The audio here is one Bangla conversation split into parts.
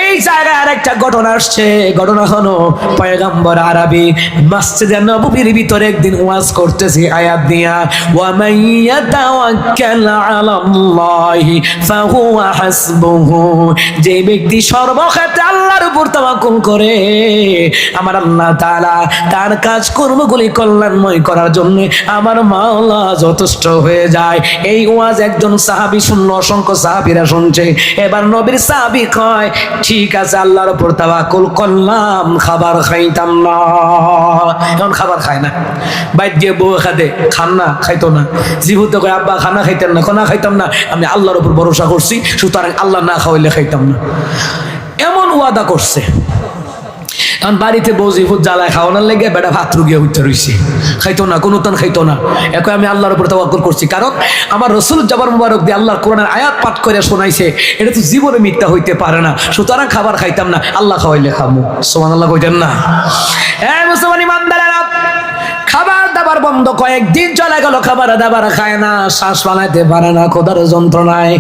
এই জায়গায় আরেকটা ঘটনা আসছে। ঘটনা হলো পয়গম্বর আরবি মসজিদে নববীর ভিতরে একদিন ওয়াজ করতেছে আয়াত দিয়া, ওয়া মান ইয়াতাওয়াক্কাল আলাল্লাহি ফাহুয়া হাসবুহু, যে ব্যক্তি সর্বক্ষেত্রে আল্লাহর উপর তাওয়াক্কুল করে আমার আল্লাহ তাআলা তার কাজ কর্মগুলি কল্যাণময় করার জন্য আমার মাওলা যথেষ্ট হয়ে যায়। এই ওয়াজ একজন সাহাবী শুনলো, অসংখ্য সাহাবীরা শুনছে। এবার নবীর সাহাবী কয়, ঠিক আছে আল্লাহর উপর তাওয়াক্কুল করলাম, খাবার খাইতাম না। এখন খাবার খায় না, বাইরে গিয়ে বউ খাদে খান না, খাইতো না। জীবুতে কয় আব্বা খানা খাইতেন না, কোনা খাইতাম না, আমি আল্লাহর উপর ভরসা করছি, সুতরাং আল্লাহ না খাওয়াইলে খাইতাম না। এমন ওয়াদা করছে। এখন বাড়িতে বউজি ফুট জ্বালায় খাওয়ানোর লেগে বেটা ভাত রুগিয়ে উঠতে রয়েছে, খাইতো না, কোনো তান খাইতো না। এখন আমি আল্লাহর উপর তাওয়াক্কুল করছি, কারণ আমার রসুল জাবার মুবারক দিয়ে আল্লাহর কোরআনের আয়াত পাঠ করে শোনাইছে, এটা তো জীবনে মিথ্যা হইতে পারে না, সুতরাং খাবার খাইতাম না, আল্লাহ খাওয়াইলে খাবো। সুবহানাল্লাহ কইতেন না? মুসলমান ইমানদারেরা, খাবার দাবার বন্ধ, কয়েকদিন চলে গেল, খাবার দাবার খায় না, শ্বাস বানাইতে পারে না খোদার যন্ত্রণায়।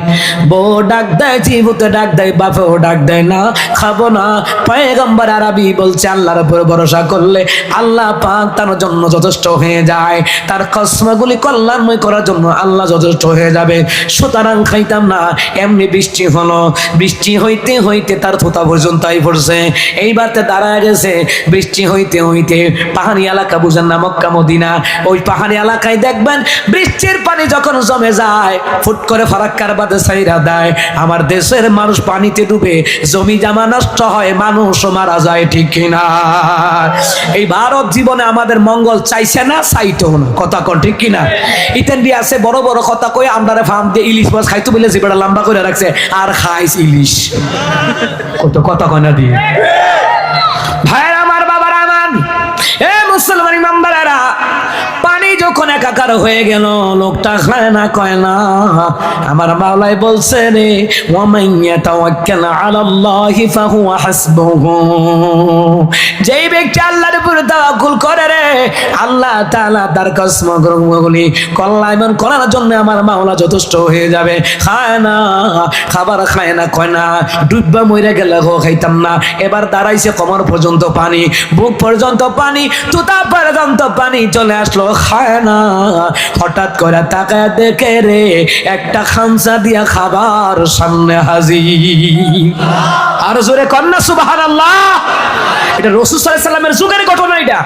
বউ ডাক দেয়, জীবুতে ডাক দেয়, বাপেও ডাক দেয়, না খাবো না। পয়গম্বর আরবি বলছে আল্লাহর উপর ভরসা করলে আল্লাহ পাক তার জন্য যথেষ্ট হয়ে যায়, তার কসমগুলি কল্যাণময় করার জন্য আল্লাহ যথেষ্ট হয়ে যাবে, সুতরাং খাইতাম না। এমনি বৃষ্টি হলো, বৃষ্টি হইতে হইতে তার থোতা পর্যন্ত আই পড়ছে। এইবারতে দাঁড়ায় গেছে, বৃষ্টি হইতে হইতে পাহাড়ি এলাকা বুঝেন না মক্কা মদিনা, ওই পাহাড়ি এলাকায় দেখবেন বৃষ্টির পানি যখন জমে যায় ফুট করে ফারাক্কার বাদে ছাইরা দেয়। আমার দেশের মানুষ পানিতে ডুবে জমি জামা নষ্ট হয়, মানুষও মারা যায়, ঠিক কিনা? এই ভারত জীবনে আমাদের মঙ্গল চাইছে না, চাইতেও না, কথা কন ঠিক কিনা? ইতেন্ডি আছে বড় বড় কথা কই আমরা ফার্ম দিয়ে ইলিশ মাছ খাইতো বলে জিবেটা লম্বা করে রাখছে, আর খাইস ইলিশ, কত কথা কয় না দিয়ে। ভাই আমার, বাবার আমার, এ মুসলমান ইমানদারেরা, পানি যখন একাকার হয়ে গেল, লোকটা খায় না, কয় না। আমার মাওলাই বলছে রে, ওয়া মান ইয়াতাওয়াক্কাল আলাল্লাহি ফাহুয়া হাসবুহু, যেই ব্যক্তি আল্লাহর উপর তাওয়াক্কুল করে রে, আল্লাহ তাআলা তার কসমগুলি কল্যাণ করার জন্য আমার মাওলা যথেষ্ট হয়ে যাবে। খায় না, খাবার খায় না, কয় না, ডুববা মরে গেলে খাইতাম না। এবার দাঁড়াইছে, কোমর পর্যন্ত পানি, বুক পর্যন্ত পানি, তুতা পর্যন্ত পানি চলে আসলো, খায় না। হঠাৎ করে তাকায় দেখে রে, একটা খামসা দিয়া খাবার সামনে হাজির। আর জোরে কন্যা সুবহানাল্লাহ। এটা রাসূল সাল্লাল্লাহু আলাইহি সাল্লামের যুগের ঘটনা। এটা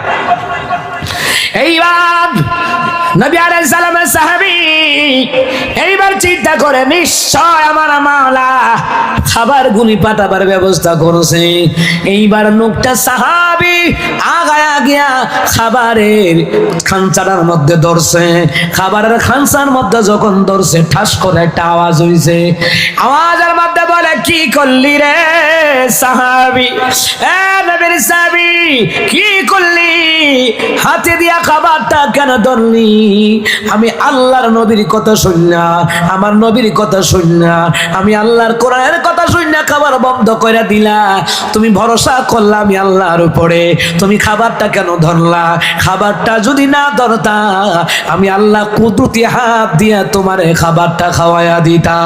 এইবার নবী আলাইহিস সালামের সাহাবী এইবার চিন্তা করে, নিশ্চয় আমার মাওলা খাবার গুলি পাঠাবার ব্যবস্থা করেছে। এইবার লোকটা সাহাবী আগায়া গিয়া খাবারের খানচাটার মধ্যে ধরছে। খাবারের খানচার মধ্যে যখন ধরছে, ঠাস করে একটা আওয়াজ হইছে। আওয়াজের মধ্যে বলে, কি করলি রে সাহাবী? এ নবীর সাহাবী, কি করলি? হাতে দিয়া খাবারটা কেন ধরলি? আমি আল্লাহর নবীর কথা শুননা, আমার নবীর কথা শুননা, আমি আল্লাহর কোরআনের কথা শুননা খাবার বন্ধ করে দিলা। তুমি ভরসা করলা আমি আল্লাহর উপরে, তুমি খাবারটা কেন ধরলা? খাবারটা যদি না ধরতা, আমি আল্লাহ কুদরতি হাত দিয়া তোমারে খাবারটা খাওয়াইয়া দিতা।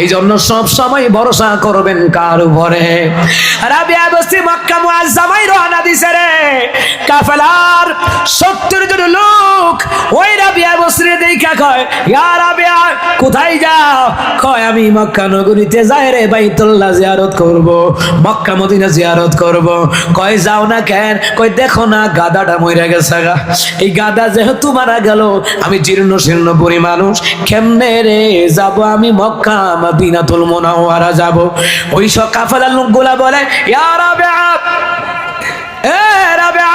এই জন্য সব সময় ভরসা করবেন কার উপরে? রাবিয়া বস্তি মক্কা মুআজ্জামায় রওনা দিছে রে, কাফেলার 70 জন লোক ওই রাবিয়া বস্তিরে দেখা কয়, ইয়া রাবিয়া কোথায় যাও? কয় আমি মক্কা নগরীতে যাই রে, বাইতুল্লাহ জিয়ারত করব, মক্কা মদিনা জিয়ারত করব। কয় যাও না কেন? কয় দেখো না গাদাটা মরে গেছে গা, এই গাদা যেহেতু মারা গেল, আমি জীর্ণ শীর্ণ বুড়ি মানুষ, কেমনে রে যাব আমি মক্কা মদিনাতুল মুনাওয়ারা যাব? ওই সব কাফেলার লোকগুলা বলে, ইয়া রাবিয়া, এ রাবিয়া,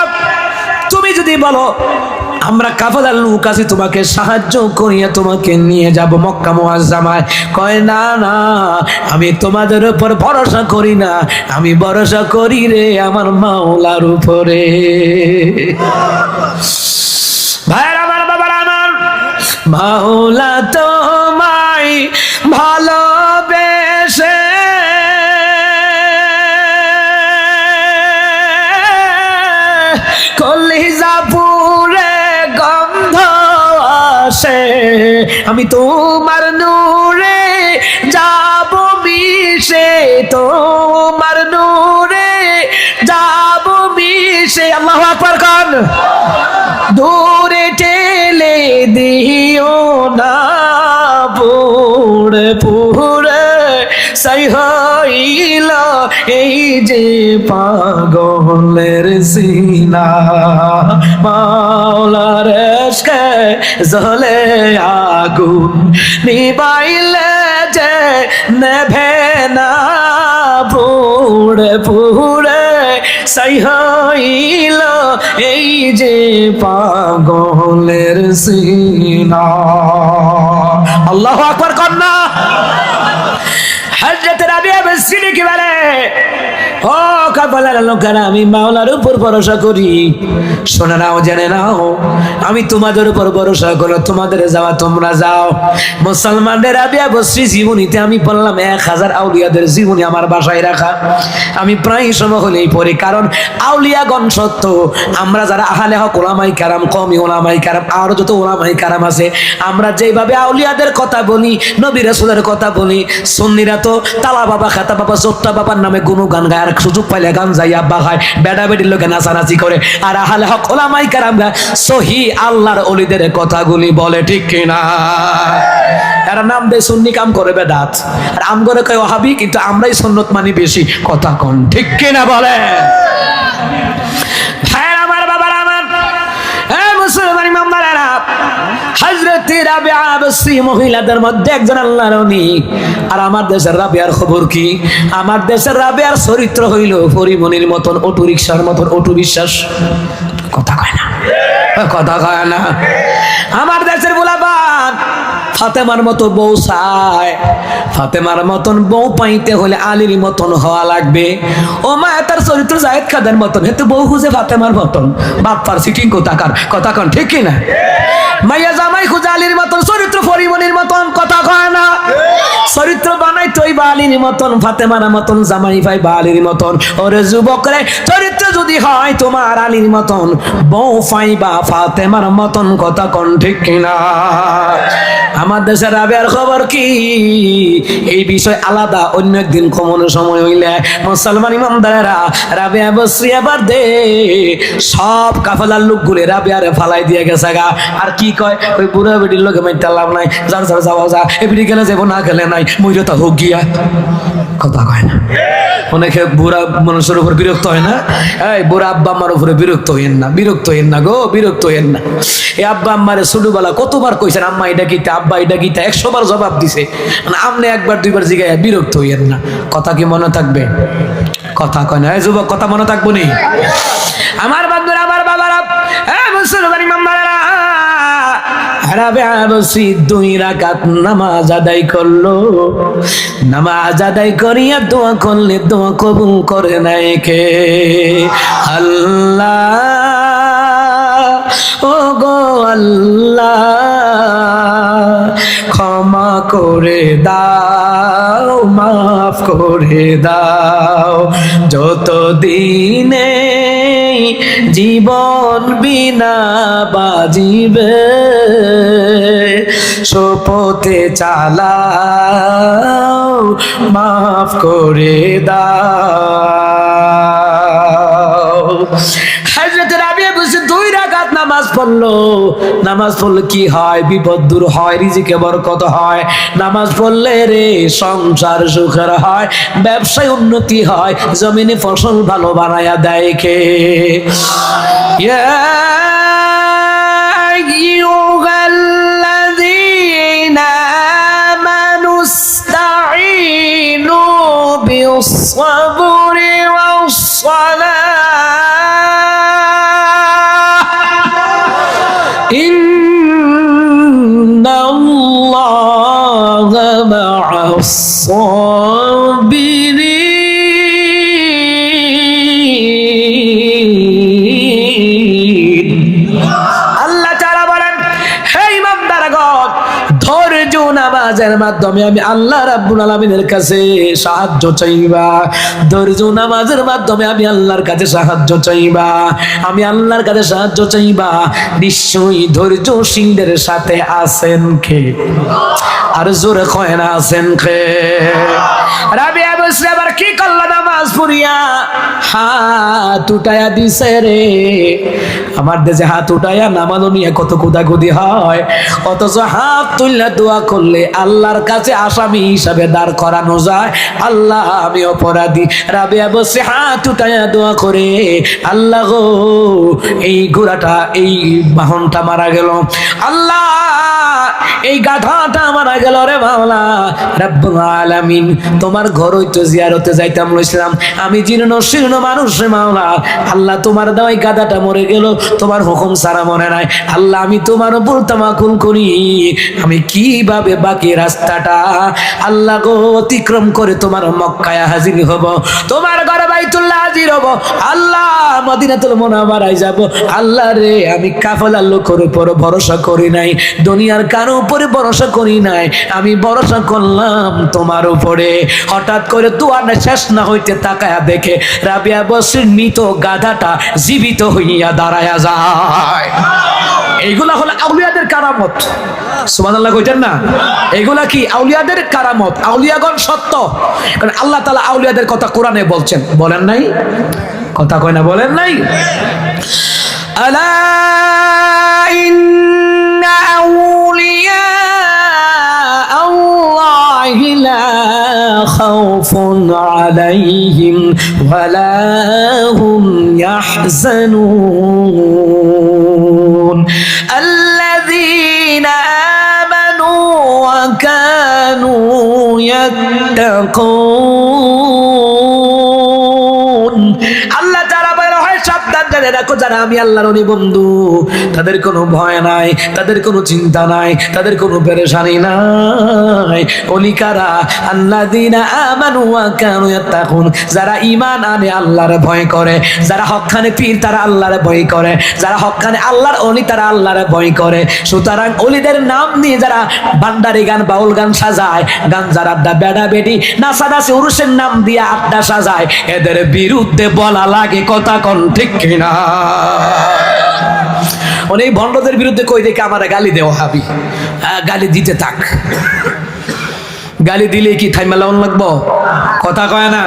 তুমি যদি বলো আমরা কাফেলার লোক আছি, তোমাকে সাহায্য করিয়ে তোমাকে নিয়ে যাব মক্কা মুআজ্জামায়। কয় না না, আমি তোমাদের উপর ভরসা করি না, আমি ভরসা করি রে আমার মাওলার উপরে। ভাইরা আমার, বাবার আমার, মাওলা তোমায় ভালোবেসে কলিজা পুরে গন্ধ আসে, আমি তোমার নূরে যাব মিশে, তোমার নূরে যাব মিশে। আল্লাহু আকবার কান। দূরে ঠেলে দিও না, পুড়ে পুড়ে সাই হইল এই যে পাগলের সিনা। মাওলার ইশকে জ্বলে আগুন, নিবাইলে যে নেভে না, পুড়ে পুড়ে সাই হইল এই যে পাগলের সিনা। আল্লাহু আকবার কন্যা। হযরত রাবিয়া বিসরি কি বলে, ও কাফেলার লোকেরা, আমি মাওলার উপর ভরসা করি। শোনে নাও, জেনে নাও, আমি তোমাদের উপর ভরসা করো, তোমাদের যাওয়া তোমরা যাও। মুসলমানদের রাবিয়া বিসরি জীবনীতে আমি বললাম 1000 আউলিয়াদের জীবনী আমার বাসায় রাখা। আমি প্রায় সময় হলেই পড়ি, কারণ আউলিয়াগণ সত্য। আমরা যারা আহলে হক ওলামায়ে কেরাম, কওমি ওলামায়ে কেরাম, আর যত ওলামায়ে কেরাম আছে, আমরা যেভাবে আউলিয়াদের কথা বলি, নবী রাসূলের কথা বলি, সুন্নিরা তো তালা বাবা, খাতা বাবা, জোত্তা বাবার নামে গুণগান গায়, আর সুযোগ পাইলে গান যাই আব্বা খায়, বেড়া বেড়ির লোকে নাচানাচি করে। আর আহলে হক ওলামায়ে কেরামরা সহি আল্লাহর ওলিদের কথাগুলি বলে, ঠিক কিনা? এরা নাম দেয় সুন্নি, কাম করে বেদাত। আর আম করে কয় ওয়াহাবি, কিন্তু আমরাই সুন্নত মানি বেশি। কথা কোন, ঠিক কিনা বলে? ভাইরা আমার, বাবার আমার, হ্যাঁ মুসলমান ইমামদারেরা, হযরত রাবিয়া বিসরি মহিলাদের মধ্যে একজন আল্লাহর ওলি। আর আমার দেশের রাবিয়ার খবর কি? আমার দেশের রাবিয়ার চরিত্র হইল পরিমণির মতন, অটো রিকশার মতন, অটো বিশ্বাস। কথা কয় না, কথা কয় না। আমার দেশের বুলাবান ফাতেমার মতো বউ চায়। ফাতেমার মতন বউ পাইতে হলে আলীর মতন হওয়া লাগবে। ও মা, তার চরিত্র জায়েদ খাদের মতন, হেতু বউ খুঁজে ফাতেমার মতন। বাপ্পার সিটিং কোথাকার, কথা কন, ঠিক কিনা? মাইয়া জামাই খুঁজে আলীর মতন, চরিত্র পরিমণির মতন। কথা কয় না? চরিত্র বানাই তুই বালির মতন, ফাতেমার মতন জামাই ভাই বালির মতন। ওরে যুবক রে, চরিত্র যদি হয় তোমার আলীর মতন, বউ পাইবা ফাতেমার মতন। কথা কন, ঠিক কিনা? আমার দেশের রাবিয়ার খবর কি? এই বিষয় আলাদা, অন্য একদিন কমন সময় হইলে। মুসলমান ইমামদারেরা, রাবিয়া বিসরি এবার দে সব কাফেলার লোকগুলো রাবিয়ারে ফালাই দিয়ে গেছে গা। আর কি কয়, ওই বুড়া বেটির লোকে মাইতে লাভ নাই, যার যার যাওয়া যা, এবিডি গেলে যাবো, না গেলে নাই, মইরতা হোক গিয়া। কথা কয় না? অনেকে বুড়া মানুষের উপর বিরক্ত হয় না? এই বুড়া আব্বা আম্মার উপরে বিরক্ত হইেন না, বিরক্ত হইেন না গো, বিরক্ত হইেন না। এই আব্বা আম্মারে ছোটবেলা কতবার কইছেন আম্মা এটা গীতা, আব্বা এটা গীতা, 100 বার জবাব দিছে। মানে আমনে একবার দুইবার জিগায়, বিরক্ত হইেন না। কথা কি মনে থাকবে? কথা কয় না? এই যুবক, কথা মনে থাকবো নি? আমার বন্ধুরা, আমার বাবারা, মুসলমান ইমামদারেরা, রাবিয়া বিসরি 2 রাকাত নামাজ আদায় করলো। নামাজ আদায় করিয়া দোয়া করলে দোয়া কবুল করে নাই কে? আল্লাহ, ও গো আল্লাহ, ক্ষমা করে দাও, মাফ করে দাও। যত দিনে জীবন বিনা বাজিবে, শপথে চালাও, মাফ করে দাও। হযরত রাবিয়া বিসরি 2 রাকাত নামাজ পড়লো। নামাজ পড়লে কি হয়? বিপদ দূর হয়, রিজিকে বরকত হয়। নামাজ পড়লে রে সংসার সুখের হয়, ব্যবসায় উন্নতি হয়, জমিনে ফসল ভালো বানায়া দেয় কে? ইয়া আইয়ুহাল্লাযীনা আমানুস্তাঈনু বিস-সাবরি ওয়াস-সালাহ, ইন্নাল্লাহা মা'আস-সাবিরিন। আল্লাহ তাআলা বলেন, হে ইমানদারগণ, ধৈর্য নামাজের মাধ্যমে আমি আল্লাহ রাব্বুল আলামিনের কাছে সাহায্য চাইবা। ধৈর্য নামাজের মাধ্যমে আমি আল্লাহর কাছে সাহায্য চাইবা। আমি আল্লাহর কাছে সাহায্য চাইবা। নিশ্চয়ই ধৈর্যশীলদের সাথে আছেন কে? আর জোরে কয় না, আছেন কে? রাবিয়া বসে আবার কি করলো নামাজ পড়িয়া হাত উঠায়া দিছে রে। আমার দেশে হাত উঠায়া নামাজ নিয়ে কত কুদাকুদি হয়, অথচ হাত তুললে দোয়া করলে আল্লাহর কাছে আসামি হিসাবে দাঁড় করানো যায়। আল্লাহ আমি অপরাধী। রাবেয়া বসে হাত উঠায়া দোয়া করে, আল্লাহ গো এই ঘোড়াটা এই বাহনটা মারা গেল, আল্লাহ এই গাধাটা মারা গেল রে মাওলা রব্বুল আলামিন। তোমার ঘর হইতো জিয়ারতে যাইতাম লইছিলাম, আমি জীর্ণ শীর্ণ মানুষ রে মাওলা। আল্লাহ তোমার দেওয়া গাধাটা মরে গেল, তোমার হুকুম ছাড়া মনে নাই। আল্লাহ আমি তোমার উপর তাওয়াক্কুল করি, আমি কিভাবে বাকি রাস্তাটা আল্লাহ গো অতিক্রম করে তোমার মক্কায় হাজির হব, তোমার ঘরে বাইতুল্লাহ হাজির হব, আল্লাহ মদিনাতুল মুনাওয়ারায় যাব। আল্লাহ রে আমি কাফেলার লোকের উপর ভরসা করি নাই, দুনিয়ার কারো উপরে ভরসা করি নাই, আমি ভরসা করলাম তোমার উপরে। হঠাৎ করে দুয়ারটা শেষ না হইতে তাকায়া দেখে রাবিয়া বসির মৃত গাধাটা জীবিত হইয়া দাঁড়ায়া যায়। এইগুলা হলো আউলিয়াদের কারামত। সুবহানাল্লাহ কইতেন না? এগুলা কি আউলিয়াদের কারামত, আউলিয়াগণ সত্য। কারণ আল্লাহ তাআলা আউলিয়াদের কথা কোরআনে বলছেন, বলেন নাই? কথা কয় না, বলেন নাই? আলা ইন্না আউলিয়া আল্লাহি লা খাউফুন আলাইহিম ওয়ালা হুম ইয়াহজানুন আল্লাযীনা আমানু ওয়া কানু ইয়াত্তাকুন। আল্লাহ তাআলা বলে হয় সাবধান জেনে রাখো, যারা আমি আল্লাহর ওলি বন্ধু তাদের কোনো ভয় নাই, তাদের কোনো চিন্তা নাই, তাদের কোনো পেরেশানি নাই। ওলি কারা? আল্লাযীনা আমানু ওয়া কানু ইয়াত্তাকুন, যারা ঈমান আনে আল্লাহর ভয় করে, যারা হক্কানে পীর তারা আল্লাহর ভয় করে, যারা হক্কানে আল্লাহর ওলি তারা আল্লাহর ভয় করে। সুতরাং ওলিদের নাম নিয়ে যারা ভান্ডারি গান বাউল গান সাজায়, গাঞ্জার আড্ডা বেড়া বেডি নাচানাচি উরুসের নাম দিয়ে আড্ডা সাজায়, এদের বিরুদ্ধে বলা লাগে কথা কোন ঠিক কিনা? অনেক ভণ্ডদের বিরুদ্ধে কই দেখে আমার গালি দেওয়া হাবি, গালি দিতে থাক। গালি দিলে কি থাইমালাউন লাগবো? কথা কয় না?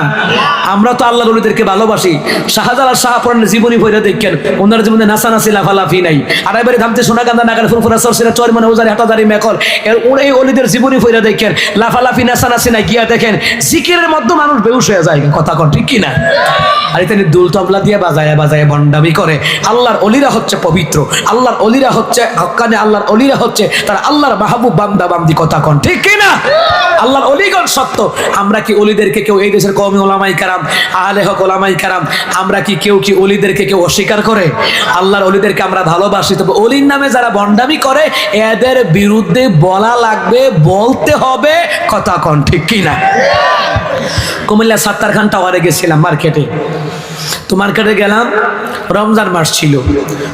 আমরা তো আল্লাহর ওলিদেরকে ভালোবাসি। শাহজালাল শাহপুরানের জীবনী বইটা দেখেন, ওনার জীবনে নাচানাচি লাফালাফি নাই। আর এবারে ধামতে সোনাকান্দা নাগাল ফুরফুরা সরসিরা চরমানে উজারি হাটাদারি মেকল, এর এই ওলিদের জীবনী বইটা দেখেন, লাফালাফি নাচানাচি নাই। গিয়া দেখেন জিকিরের মধ্যে মানুষ বেহুশ হয়ে যায়। কথা কন ঠিক কিনা? আর এখানে দুল তবলা দিয়ে বাজায় বাজায় ভণ্ডামি করে। আল্লাহর ওলিরা হচ্ছে পবিত্র, আল্লাহর ওলিরা হচ্ছে হক্কানে, আল্লাহর ওলিরা হচ্ছে তারা আল্লাহর মাহবুব বান্দা বান্দি। কথা কন ঠিক কিনা? আল্লাহর ওলিগণ সত্য। আমরা কি ওলিদেরকে কেউ, এই দেশের কওমি ওলামায়ে কেরাম, আহলে হক ওলামায়ে কেরাম, আমরা কি কেউ কি ওলিদেরকে কেউ অস্বীকার করে? আল্লাহর ওলিদেরকে আমরা ভালোবাসি। তবে ওলির নামে যারা ভণ্ডামি করে এদের বিরুদ্ধে বলা লাগবে, বলতে হবে। কথা কন ঠিক কিনা? কুমিল্লা সাত্তারখান টাওয়ারে গেছিলাম মার্কেটে। তো মার্কেটে গেলাম, রমজান মাস ছিল,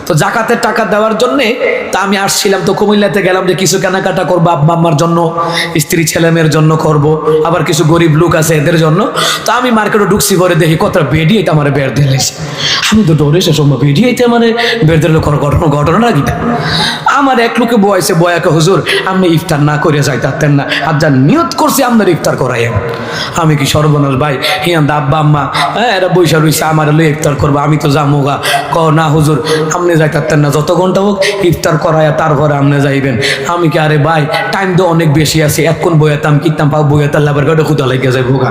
তো জাকাতের টাকা দেওয়ার জন্যে তা আমি আসছিলাম। তো কুমিল্লাতে গেলাম যে কিছু কেনাকাটা করবো আব্বা আম্মার জন্য, স্ত্রী ছেলে মেয়ের জন্য করব, আবার কিছু গরিব লোক আছে এদের জন্য। তো আমি মার্কেটে ঢুকছি, করে দেখি কত বেডি এটা আমার বের দিয়েছে। আমি তো ডরে সে সময় বেডি এটা মানে বের দিলে ঘটনা কিনা। আমার এক লোকে বয়সে বয়াকে, হুজুর আপনি ইফতার না করে যাইতেন না, আর যা নিয়ত করছি আপনার ইফতার করাই। আমি কি সর্বনাশ ভাই, হিয়ান আব্বা আম্মা এরা বৈশা রয়েছে, আমার হলো ইফতার করবো, আমি তো যাবো গা। না হুজুর আপনি যাইতেন না, যত ঘন্টা হোক ইফতার করায় তারপরে আপনি যাইবেন। আমি কি আরে ভাই টাইম তো অনেক বেশি আছে, এক্ষণ বইয়াতাম কিতাম পাও বইয়াতার লাভের গাড়ি খুদা লেগে যাইব গা।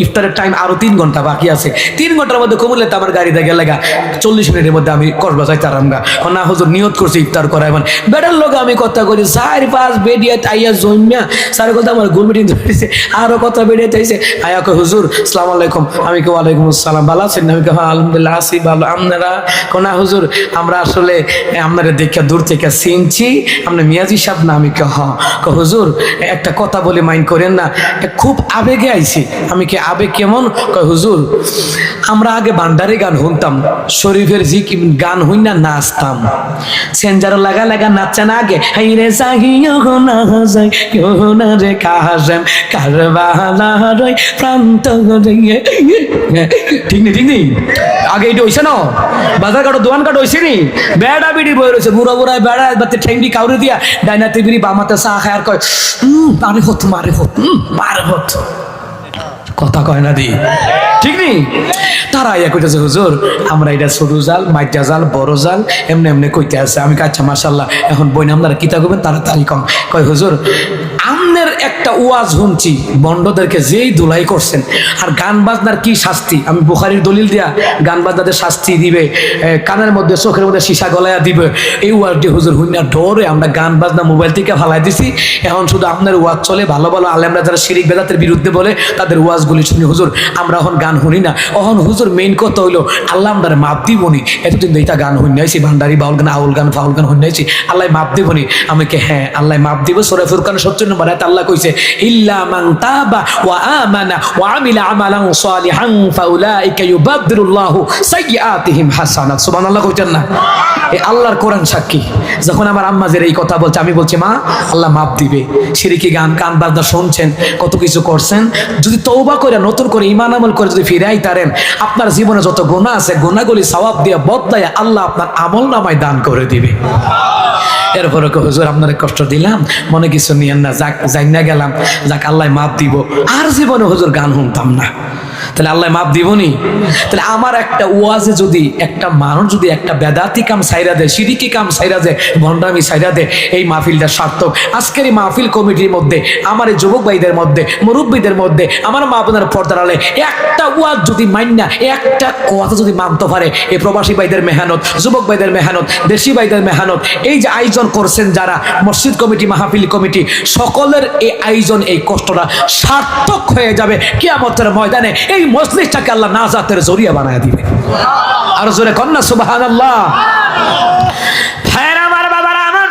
ইফতারের টাইম আরো 3 ঘন্টা বাকি আছে, 3 ঘন্টার মধ্যে কমলে আমার গাড়িতে গেলে গা 40 মিনিটের মধ্যে আমি কসবা যাইতাম গা। না হুজুর নিয়ত করছি ইফতার করায়, মানে বেটার লোক আমি কথা করি 4-5 বেডিয়া আইয়া জন্মিয়া সারে কথা আমার গোল মিটিং ধরেছে, আরো কথা বেরিয়ে চাইছে। আয়া কয় হুজুর আসসালামু আলাইকুম। আমি কে ওয়ালাইকুম আসসালাম, ভালো আছেন? আমি কে হ্যাঁ আলহামদুলিল্লাহ আছি ভালো। আপনারা কোনা হুজুর আমরা আসলে আপনারা দেখে দূর থেকে চিনছি, আপনি মিয়াজি সাহেব না? আমি কে হ্যাঁ। হুজুর একটা কথা বলে মাইন্ড করেন না, খুব আবেগে আইছি। আমি কে আবেগ কেমন? কয় হুজুর আমরা আগে ভান্ডারি গান শুনতাম, শরীফের গান হইন না নাচতাম, সেঞ্জার লাগা লাগা নাচছে না আগে, হাইরে চাহিও না যাই না রে কাজেম কারবালা রই প্রান্ত। ঠিক নেই ঠিক নেই, আগে এটা হইছে না, বাজার কাটো দোকান কাটো হইছে নি, বেড়া বিড়ি বই রয়েছে, বুড়ো বুড়ায় বেড়া বাতে ঠেঙ্গি কাউরে দিয়া ডাইনাতে বিড়ি বামাতে চা খায় আর কয় মারে হত মারে হত মারে হত। কথা কয় না দি ঠিক নেই। তারা ইয়া কইতেছে হুজুর আমরা এটা ছোট জাল, মাইটা জাল, বড় জাল এমনি এমনি কইতে আছে। আমি কাচ্ছা মাশাল্লাহ এখন বই আপনারা কিতা করবেন তাড়াতাড়ি কম। কয় হুজুর আমনের একটা ওয়াজ শুনছি বন্ডদেরকে যেই ধুলাই করছেন, আর গান বাজনার কি শাস্তি, আমি বুখারীর দলিল দিয়া গান বাজনাদের শাস্তি দিবে, কানের মধ্যে চোখের মধ্যে সীসা গলায়া দিবে, এই ওয়াজটি হুজুর হুইনা ডরে আমরা গান বাজনা মোবাইল থেকে ফালাই দিছি। এখন শুধু আপনার ওয়াজ চলে, ভালো ভালো আলেমরা যারা শিরিক বেদাতের বিরুদ্ধে বলে তাদের ওয়াজগুলি শুনি হুজুর, আমরা এখন গান শুনি না। এখন হুজুর মেইন কথা হইলো আল্লাহ আমরা মাপ দিবনি, এতদিন এইটা গান শুনাইছি, ভান্ডারি বাউল গান, আউল গান, ফাউল গান শুনাইছি, আল্লাহ মাপ দিবনি। আমি কে হ্যাঁ আল্লাহ মাপ দিব। সূরা ফুরকান 70 নম্বর আয়াত আল্লাহ কইছে ইল্লা মান তাবা ওয়া আমানা ওয়া আমিলা আমালান সালিহান ফাউলাইকা ইউবাদদিরুল্লাহু সাইয়্যাতিহিম হাসানাত। সুবহানাল্লাহ কইতেন না? এই আল্লাহর কোরআন সাক্ষী। যখন আমার আম্মাজের এই কথা বলছে আমি বলছি মা আল্লাহ মাপ দিবে। শিরকি গান কান বাজনা শুনছেন, কত কিছু করছেন, যদি তওবা করে নতুন করে ঈমান আমল করে যদি ফিরে আইতারেন, আপনার জীবনে যত গুনাহ আছে গুনাহগুলি সওয়াব দিয়ে বদলায় আল্লাহ আপনার আমল নামায় দান করে দিবে। এরপরে হুজুর আপনার কষ্ট দিলাম, মনে কিছু নিয়েন না, যাক যাই না গেলাম, যাক আল্লাহ মাপ দিব। আর জীবনে হুজুর গান শুনতাম না। তাহলে আল্লাহ মাপ দিবনি? তাহলে আমার একটা ওয়াজে যদি একটা মানুষ যদি একটা বেদাতি কাম সাইরা দেয়, শিরিকি কাম সাইরা দেয়, ভণ্ডামি সাইরা দেয়, এই মাহফিলটা সার্থক। আজকের এই মাহফিল কমিটির মধ্যে, আমার এই যুবক ভাইদের মধ্যে, মুরব্বীদের মধ্যে, আমার মা বোনের পর্দার আলে একটা ওয়াজ যদি মাইন্না, একটা কথা যদি মানতে পারে, এই প্রবাসী ভাইদের মেহনত, যুবক ভাইদের মেহনত, দেশি ভাইদের মেহনত, এই যে আয়োজন করছেন যারা মসজিদ কমিটি, মাহফিল কমিটি, সকলের এই আয়োজন, এই কষ্টটা সার্থক হয়ে যাবে কিয়ামতের ময়দানে। এই মজলিসটাকে আল্লাহ নাজাতের জরিয়া বানায় দিবে। আর জোরে কন্যা সুবহানাল্লাহ। ভাইরা আমার, বাবারা আমার,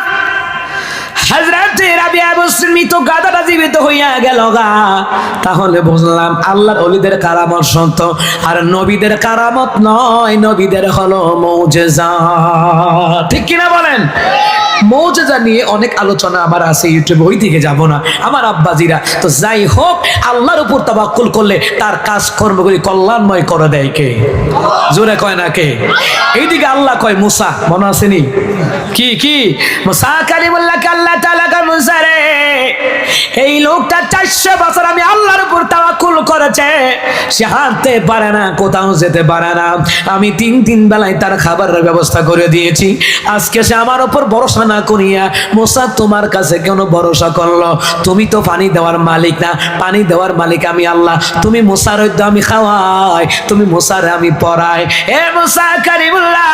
হযরত রাবিয়া মুসলিমি তো গাদাটা জীবিত হইয়া গেল গা। তাহলে বুঝলাম আল্লাহর ওলিদের কারামত সত্য, আর নবীদের কারামত নয়, নবীদের হলো মুজিজা। ঠিক কিনা বলেন? মৌজেজা নিয়ে অনেক আলোচনা আমার আছে ইউটিউবে, ওই দিকে যাব না আমার আব্বাজিরা। তো যাই হোক, আল্লাহর উপর তাওয়াক্কুল করলে তার কাজ কর্মগুলি কল্যাণময় করে দেয় কে? জোরে কয় না কে? এইদিকে আল্লাহ কয় মুসা, মনে আসেনি? কি কি মুসা কালিমুল্লাহকে আল্লাহ তাআলা কয় মুসা রে, এই লোকটা 400 বছর আমি আল্লাহর উপর তাওয়াক্কুল করেছে, সে হাঁটতে পারে না, কোথাও যেতে পারে না, আমি 3 বেলায় তার খাবারের ব্যবস্থা করে দিয়েছি। আজকে সে আমার উপর ভরসা না করিয়া মুসা তোমার কাছে কেন ভরসা করলো? তুমি তো পানি দেওয়ার মালিক না, পানি দেওয়ার মালিক আমি আল্লাহ। তুমি মুসার হইতো আমি খাওয়াই, তুমি মুসার আমি পড়াই। এ মুসা কারিমুল্লাহ,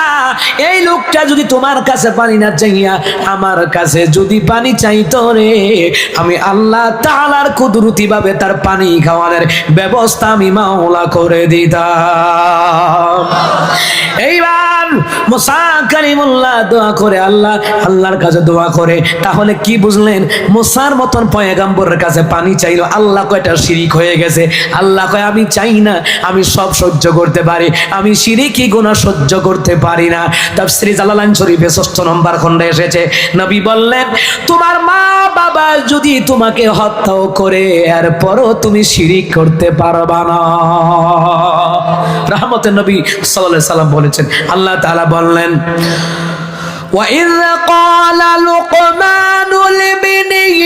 এই লোকটা যদি তোমার কাছে পানি না চাইয়া আমার কাছে যদি পানি চাইতো রে, আমি আল্লাহ তাআলার কুদরতি ভাবে তার পানি খাওয়ানোর ব্যবস্থা আমি মাওলা করে দিতাম। এইবার মুসা কালিমুল্লাহ দোয়া করে আল্লাহর কাছে দোয়া করে। তাহলে কি বুঝলেন? মুসার মতন পয়গম্বরের কাছে পানি চাইলো, আল্লাহ কয়টা শিরিক হয়ে গেছে। আল্লাহ কয় আমি চাই না, আমি সব সহ্য করতে পারি, আমি শিরিকি গুনাহ সহ্য করতে পারি না। তাফসীর জালালাইন শরীফে 6 নম্বর খণ্ডে এসেছে, নবী বললেন তোমার মা বাবা যদি তোমাকে হত্যাও করে এরপরও তুমি শিরিক করতে পারবা না। রাহমতের নবী সাল্লাল্লাহু আলাইহি সাল্লাম বলেছেন, আল্লাহ তাআলা বললেন وَإِذْ قَالَ لُقْمَانُ لِابْنِهِ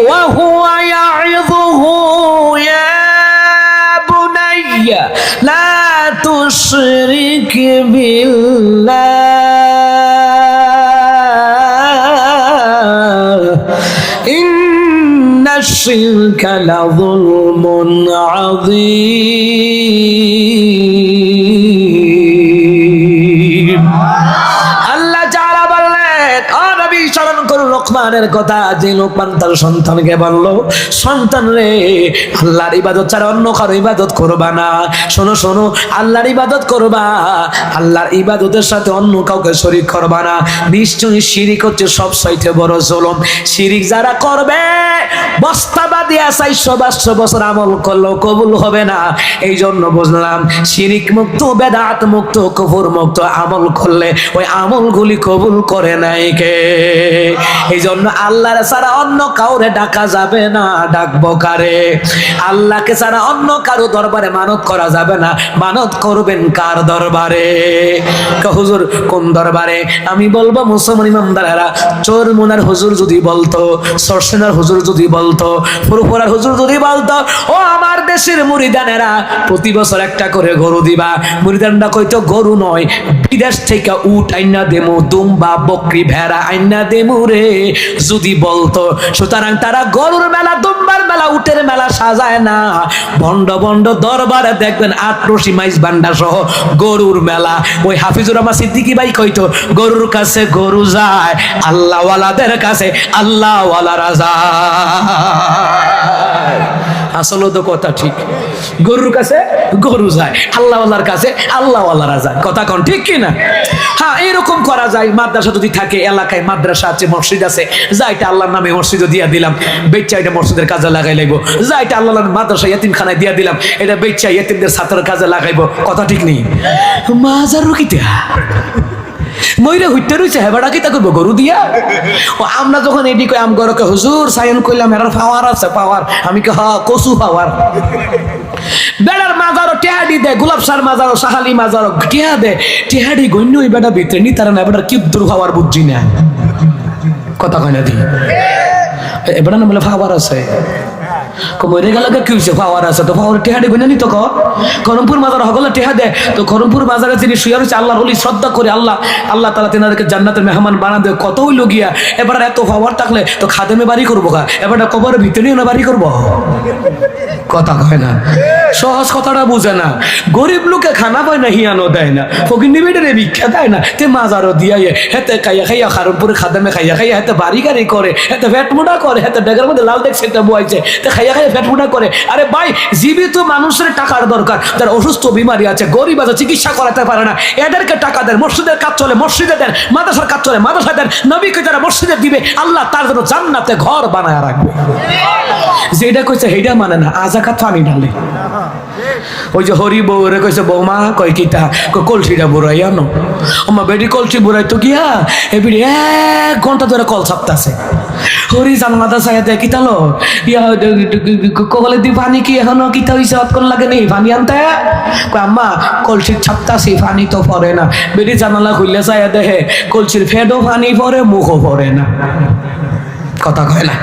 وَهُوَ يَعِظُهُ يَا بُنَيَّ لَا تُشْرِكْ بِاللَّهِ إِنَّ الشِّرْكَ لَظُلْمٌ عَظِيمٌ। লোকমানের কথা, যে লোকমান তার সন্তানকে বলল, সন্তান রে আল্লাহর ইবাদত ছাড়া অন্য কারো ইবাদত করবা না। শোনো শোনো, আল্লাহর ইবাদত করবা, আল্লাহর ইবাদতের সাথে অন্য কাউকে শরীক করবা না। নিশ্চয়ই শিরিক হচ্ছে সবচাইতে বড় জুলুম। শিরিক যারা করবে বস্তাবাদিয়া 400 বছর আমল করলেও কবুল হবে না। এই জন্য বুঝলাম শিরিক মুক্ত, বেদাত মুক্ত, কুফর মুক্ত আমল করলে ওই আমলগুলি কবুল করে নাই কে? এই জন্য জন্য আল্লাহর ছাড়া অন্য কাউরে ডাকা যাবে না। ডাকবো কারে? আল্লাহকে ছাড়া অন্য কারো দরবারে মানত করা যাবে না। মানত করবেন কার দরবারে? হুজুর কোন দরবারে? আমি বলবো মুসলমান ইমামদারেরা, চোরমুনার হুজুর যদি বলতো, সরসেনার হুজুর যদি বলতো, ফুরফুরার হুজুর যদি বলতো, ও আমার দেশের মুরিদানেরা প্রতি বছর একটা করে গরু দিবা, মুরিদানরা কইতো গরু নয়, বিদেশ থেকে উট আইনা দেমু, দুম্বা বকরি ভেড়া আইনা দেমু রে, যদি বলতো। সুতরাং তারা গরুর মেলা, দুম্বার মেলা, উটের মেলা সাজায় না। বন্ড বন্ড দরবারে দেখবেন আটরশি মাইজ বান্ডা সহ গরুর মেলা। ওই হাফিজুর রহমান সিদ্দিকী ভাই কইতো, গরুর কাছে গরু যায়, আল্লাহওয়ালাদের কাছে আল্লাহওয়ালারা যায়। আসলে তো কথা ঠিক, গরুর কাছে গরু যায়, আল্লাহওয়ালার কাছে আল্লাহওয়ালারা যায়। কথা কোন ঠিক কিনা? হ্যাঁ, এরকম করা যায়। মাদ্রাসা যদি থাকে, এলাকায় মাদ্রাসা আছে, মসজিদ আছে, যা এটা আল্লাহর নামে মসজিদও দিয়া দিলাম, বেচ্চা এটা মসজিদের কাজে লাগাই লাগবো। যা এটা আল্লাহর মাদ্রাসা ইয়েতিমখানায় দিয়া দিলাম, এটা বেচ্চা ইয়েতিমদের ছাত্রের কাজে লাগাইবো। কথা ঠিক নেই? মাজার রুকিতে ময়রা হইতে রয়েছে, হেবাটা কি তা করবো গরু দিয়া? ও আমরা যখন এটি কই আম গরকে হুজুর সাইন কইলাম এর পাওয়ার আছে, পাওয়ার। আমি কে হ্যাঁ, কচু পাওয়ার। বেড়ার মাজারও টেহাডি দে, গোলাপ সার মাজারও, সাহালি মাজারও টেহা দে, টেহাডি গণ্য ওই বেটা ভিতরে নি তারা না, বেটার কি দূর হওয়ার বুঝছি না। কথা কয় না দি এবার না বলে পাওয়ার আছে, মরে গেল কি হয়েছে? পাওয়ার আছে তো পাওয়ার টেহাডি গণ্য নি তো করমপুর মাজার হগলে টেহা দে তো করমপুর বাজারে যিনি শুয়ে রয়েছে আল্লাহর ওলি শ্রদ্ধা করে, আল্লাহ আল্লাহ তাআলা তেনাদেরকে জান্নাতের মেহমান বানা দেয়। কত হইল গিয়া, এবার এত পাওয়ার থাকলে তো খাদেমে বাড়ি করবো গা, এবার কবরের ভিতরেও না বাড়ি করবো। কথা কয় না, সহজ কথাটা বুঝে না। গরিব লোকে খানা পায় না, হিয়ানো দেয় না, ফকিন্নি বেডের ভিক্ষা দেয় না, তে মাজারও দিয়া হেতে খাইয়া খাইয়া খারমপুরে খাদেমে খাইয়া খাইয়া হেতে বাড়ি গাড়ি করে, হেতে ফ্যাট মোটা করে, হেতে ডেগের মধ্যে লাল দেখ সেটা বইছে, তে খাইয়া খাইয়া ফ্যাট মোটা করে। আরে ভাই, জীবিত মানুষের টাকার দরকার, যার অসুস্থ বিমারি আছে, গরিব আছে, চিকিৎসা করাতে পারে না, এদেরকে টাকা দেন। মসজিদের কাজ চলে মসজিদে দেন, মাদ্রাসার কাজ চলে মাদ্রাসা দেন। নবীকে যারা মসজিদে দিবে, আল্লাহ তার জন্য জান্নাতে ঘর বানায় রাখবে। যেটা কইছে সেইটা মানে না, আজাকাত পানি ঢালে। ওই যে হরি বউরে কইছে, বৌমা কয় কিতা, কলসিটা বুড়াই আনো। ওমা বেডি কলসি বুড়াই তো গিয়া এবিডি 1 ঘন্টা ধরে কল ছাপতাছে। হরি জানলাটা চাইয়া দেয়, কিতালো ইয়া কবলে দি পানি কি এখনো কিতা হইছে, অতক্ষণ লাগে নেই পানি আনতে? কয় আম্মা কলসির ছাপতাছি, পানি তো পড়ে না। বেডি জানালা খুললে চাইয়া দেখে কলসির ফেডও পানি পড়ে, মুখও পড়ে না। কথা কয় না।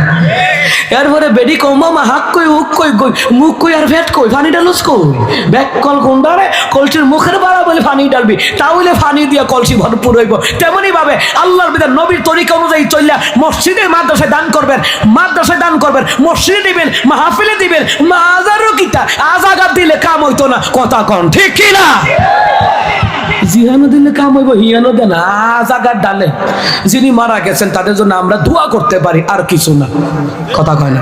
এরপরে বেডি কমা হাক কই উক কই মুখ কই আর ফেট কই, পানি ডালুস কই? ব্যাক কল কোনদারে কলসির মুখের বাড়া বলে পানি ডালবি, তাহলে পানি দিয়া কলসি ভরপুর হইব। তেমনি ভাবে আল্লাহর বিধান নবীর তরিকা অনুযায়ী চললা মসজিদে মাদ্রাসায় দান করবেন, মাদ্রাসায় দান করবেন, মসজিদে দিবেন, মাহফিলে দিবেন, মাজারও কিতা আজাগাত দিলে কাম হইতো না। কথা কন ঠিক কি না? জিহানো দিলে কাম হইব, হিয়ানো দেন আজাগার ডালে। যিনি মারা গেছেন তাদের জন্য আমরা দোয়া করতে পারি, আর কিছু না। কথা কয় না,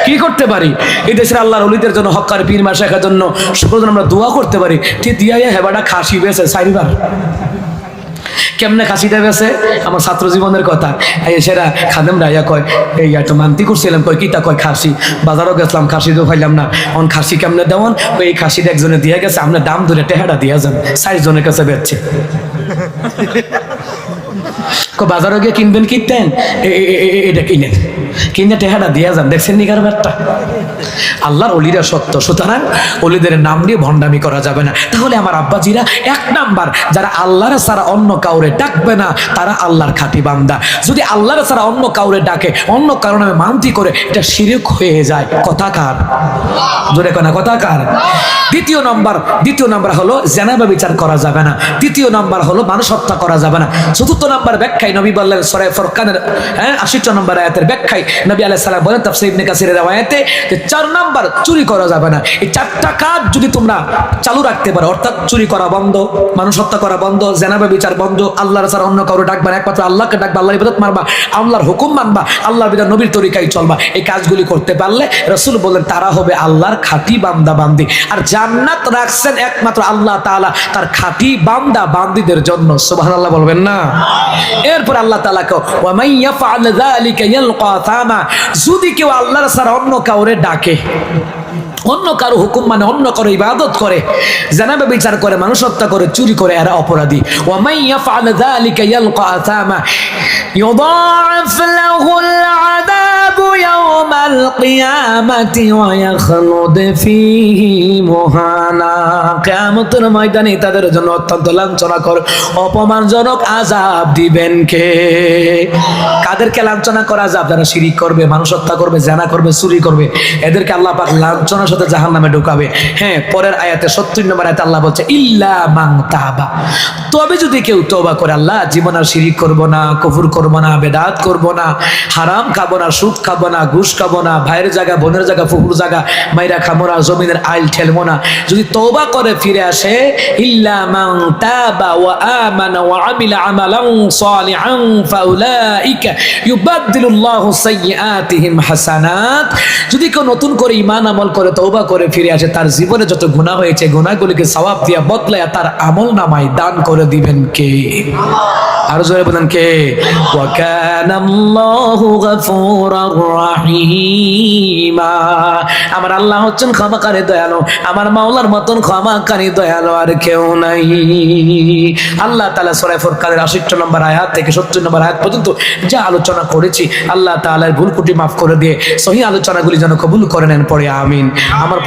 কি করতে পারি? এই দেশের আল্লাহর ওলিদের জন্য, হক্কার পীর মাশায়েখের জন্য সকলের জন্য আমরা দোয়া করতে পারি। ঠিক দিয়া হেবাটা খাসি বেছে 4 বার। কেমনে খাসিটা বেছে? আমার ছাত্র জীবনের কথা। সেরা খাদেম রাইয়া কয়, এই একটা মান্তি করছিলাম, কয় কিতা? কয় খাসি। বাজারও গেছিলাম, খাসি তো পাইলাম না। অন খাসি কেমনে দেওয়ান? এই খাসিটা একজনে দিয়ে গেছে, আপনার দাম ধরে টেহাটা দিয়া যান, 4 জনের কাছে বেচছে। বাজারে গিয়ে কিনবেন, কিনতেন এটা কিনেন, কিনে টেহাটা দিয়া যান। দেখছেন নি কারবারটা? আল্লাহর ওলিরা সত্য, সুতরাং ওলিদের নাম নিয়ে ভণ্ডামি করা যাবে না। তাহলে আমার আব্বাজিরা 1 নাম্বার, যারা আল্লাহর ছাড়া অন্য কাউরে ডাকবে না, তারা আল্লাহর খাঁটি বান্দা। যদি আল্লাহর ছাড়া অন্য কাউরে ডাকে, অন্য কারণে মানতি করে, এটা শিরক হয়ে যায়। কথা কার? জোরে কয় না, কথা কার? দ্বিতীয় নাম্বার হলো জানাবা বিচার করা যাবে না। তৃতীয় নাম্বার হলো মানুষ হত্যা করা যাবে না। চতুর্থ নাম্বার ব্যাখ্যায় নবী বললেন সূরা ফুরকানের 80 নম্বর আয়াতের ব্যাখ্যায় নবী আলাইহিস সালাম বলেন তাফসীর ইবনে কাসিরের riwayate যে 4 নাম্বার চুরি করা যাবে না। এই 4টা কাজ যদি তোমরা চালু রাখতে পারো, অর্থাৎ চুরি করা বন্ধ, মানুষ হত্যা করা বন্ধ, জানাবা বিচার বন্ধ, আল্লাহর ছাড়া অন্য কাউকে ডাকবা না, একমাত্র আল্লাহকে ডাকবা, আল্লাহর ইবাদত মারবা, আল্লাহর হুকুম মানবা, আল্লাহর বিধান নবীর তরিকায় চলবা। এই কাজগুলি করতে পারলে রাসূল বলেন তারা হবে আল্লাহর খাঁটি বান্দা বান্দি। আর জান্নাত রাখছেন একমাত্র আল্লাহ তাআলা তার খাঁটি বান্দা বান্দীদের জন্য। সুবহানাল্লাহ বলবেন না? এরপর আল্লাহ তাআলা কো ওয়া মান ইয়াফআল যালিকা ইয়ালকা সামা, যদি কেউ আল্লাহর ছাড়া অন্য কাউরে ডাকে, অন্য কারো হুকুম মানে, অন্য কারো ইবাদত করে, জানাবে বিচার করে, মানুষ হত্যা করে, চুরি করে, এরা অপরাধী। ওয়া মান ইয়াফআল যালিকা ইয়ালকা আসামা ইউদাআফ লাহুল আযাবু ইয়াওমাল কিয়ামাতি ওয়া ইয়াখলুদ ফীহি মুহানা। কিয়ামতের ময়দানে তাদের জন্য অত্যন্ত লাঞ্ছনাকর, অপমানজনক আযাব দিবেন কে? কাদেরকে লাঞ্ছনা করা আযাব? যারা শিরিক করবে, মানুষ হত্যা করবে, জিনা করবে, চুরি করবে, এদেরকে আল্লাহ পাক লাঞ্ছনার সাথে জাহান্নামে ঢুকাবে। হ্যাঁ, পরের আয়াতে 70 নম্বর আয়াতে আল্লাহ বলছে ইল্লা মান তাবা, তবে যদি কেউ তওবা করে, আল্লাহ জীবন আর শিরিক করব না, কুফর করব না, বেদাত করব না, হারাম খাবো না, সুদ খাবো না, ঘুষ খাবো না, ভাইয়ের জায়গা, বোনের জায়গা, ফুকুর জায়গা মাইরা খাবো না, জমিনের আইল ঠেলবো না, যদি তওবা করে ফিরে আসে, ইল্লা মান তাবা ওয়া আমানা ওয়া আমিলা আমালান সালিহান ফাউলাইকা ইউবাদদিলুল্লাহু সাইয়্যাতিহিম হাসানাত, যদি কেউ নতুন করে ঈমান আমল করে তওবা করে ফিরে আসে, তার জীবনে যত গুনাহ হয়েছে গুনাহগুলিকে সওয়াব দিয়া বদলায়া তার আমল নামায় দান করে দিবেন কে? আর জোরে বলেন কে? ওয়া কানাল্লাহু গফুরার রাহিমা, আমার আল্লাহ হচ্ছেন ক্ষমাকারী দয়ালু, আমার মাওলার মতন ক্ষমাকারী দয়ালু আর কেউ নাই। আল্লাহ তাআলা সূরা ফুরকানের 68 নম্বর আয়াত থেকে 70 নম্বর আয়াত পর্যন্ত যা আলোচনা করেছি, আল্লাহ তাআলার ভুল ত্রুটি মাফ করে দিয়ে সহিহ আলোচনাগুলি যেন কবুল করে নেন, পড়ে আমিন। আমার